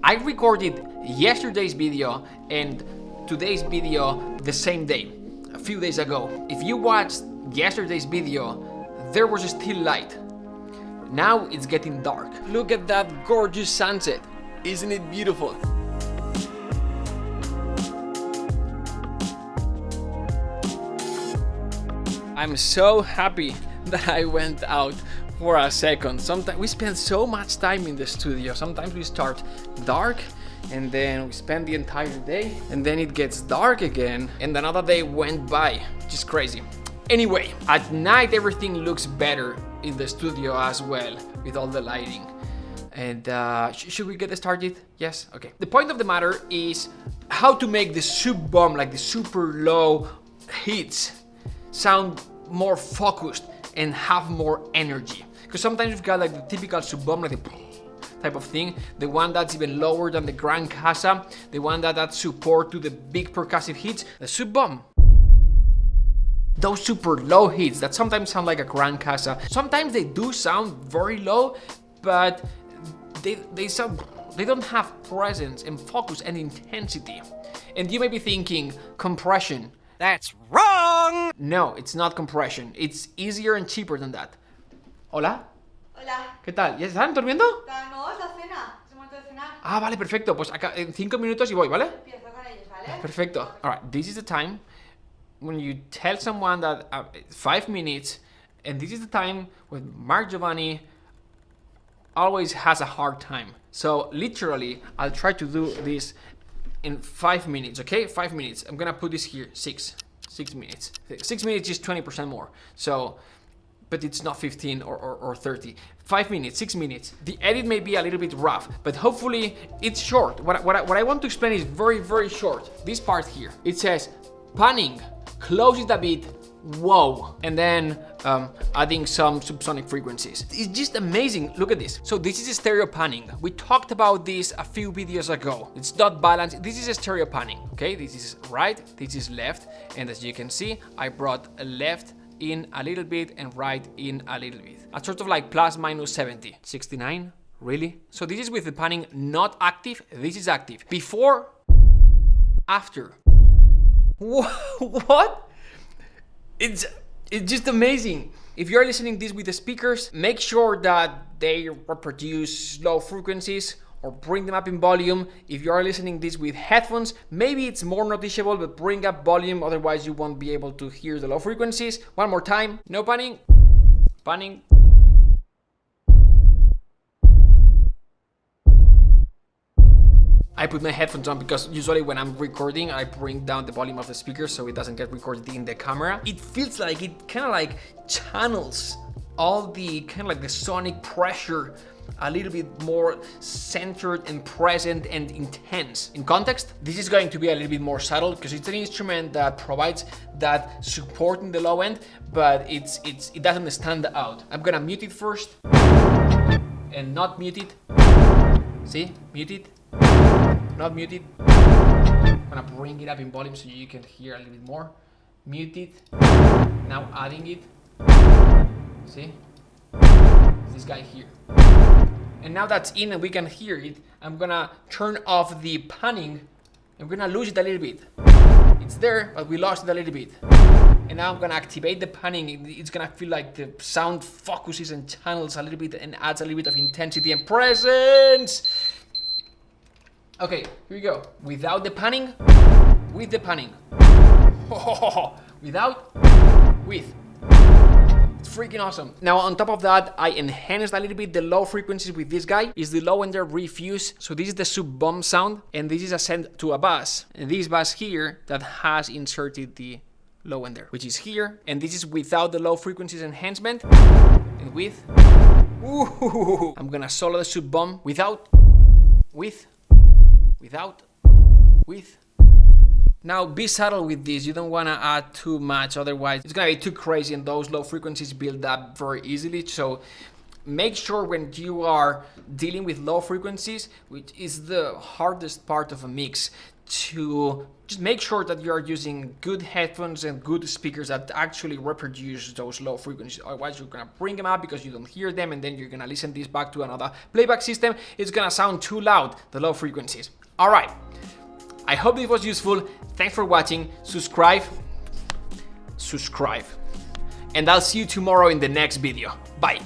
I recorded yesterday's video and today's video the same day, a few days ago. If you watched yesterday's video, there was still light. Now it's getting dark. Look at that gorgeous sunset. Isn't it beautiful? I'm so happy that I went out for a second. Sometimes we spend so much time in the studio. Sometimes we start dark and then we spend the entire day and then it gets dark again and another day went by, which is crazy. Anyway, at night everything looks better in the studio as well with all the lighting. And should we get started? Yes? Okay. The point of the matter is how to make the SubBoom, like the super low hits, sound more focused and have more energy. Because sometimes you've got like the typical SubBoom, like the type of thing, the one that's even lower than the Grand Casa, the one that adds support to the big percussive hits, the SubBoom. Those super low hits that sometimes sound like a Grand Casa. Sometimes they do sound very low, but they don't have presence and focus and intensity. And you may be thinking, compression. That's wrong! No, it's not compression. It's easier and cheaper than that. Hola? Hola. ¿Qué tal? ¿Ya están durmiendo? No, es la cena. Es momento de cenar. Ah, vale, perfecto. Pues acá en 5 minutos y voy, ¿vale? Empiezo con ellos, ¿vale? Perfecto. Alright, this is the time when you tell someone that 5 minutes, and this is the time when Mark Giovanni always has a hard time. So literally, I'll try to do this in 5 minutes, okay? 5 minutes. I'm gonna put this here, 6 minutes. 6 minutes is 20% more. So, but it's not 15 or 30. 5 minutes, 6 minutes. The edit may be a little bit rough, but hopefully it's short. What I want to explain is very, very short. This part here, it says panning, close it a bit, whoa, and then adding some subsonic frequencies. It's just amazing. Look at this. So this is a stereo panning. We talked about this a few videos ago. It's not balanced. This is a stereo panning, okay? This is right, this is left, and as you can see, I brought a left in a little bit and right in a little bit. A sort of like plus minus 70. 69, really? So this is with the panning not active, this is active. Before, after. What? It's just amazing. If you're listening this with the speakers, make sure that they reproduce low frequencies or bring them up in volume. If you are listening this with headphones, maybe it's more noticeable, but bring up volume, otherwise you won't be able to hear the low frequencies. One more time, no panning, panning. I put my headphones on because usually when I'm recording, I bring down the volume of the speaker so it doesn't get recorded in the camera. It feels like it kind of like channels all the kind of like the sonic pressure a little bit more centered and present and intense. In context, this is going to be a little bit more subtle because it's an instrument that provides that support in the low end, but it doesn't stand out. I'm gonna mute it first and not mute it. See, mute it. Not muted. I'm gonna bring it up in volume so you can hear a little bit more. Mute it. Now adding it. See? This guy here. And now that's in and we can hear it. I'm gonna turn off the panning. I'm gonna lose it a little bit. It's there, but we lost it a little bit. And now I'm gonna activate the panning. It's gonna feel like the sound focuses and channels a little bit and adds a little bit of intensity and presence. Okay, here we go. Without the panning, with the panning. Without, with. It's freaking awesome. Now on top of that, I enhanced a little bit the low frequencies with this guy. Is the low ender refuse. So this is the SubBoom sound, and this is a send to a bass. And this bass here that has inserted the low ender, which is here. And this is without the low frequencies enhancement. And with. Ooh, I'm gonna solo the SubBoom without, with. Without, with. Now be subtle with this, you don't want to add too much, otherwise it's going to be too crazy and those low frequencies build up very easily. So make sure when you are dealing with low frequencies, which is the hardest part of a mix, to just make sure that you are using good headphones and good speakers that actually reproduce those low frequencies. Otherwise, you're gonna bring them up because you don't hear them, and then you're gonna listen this back to another playback system. It's gonna sound too loud, the low frequencies. All right, I hope this was useful. Thanks for watching. Subscribe, and I'll see you tomorrow in the next video. Bye.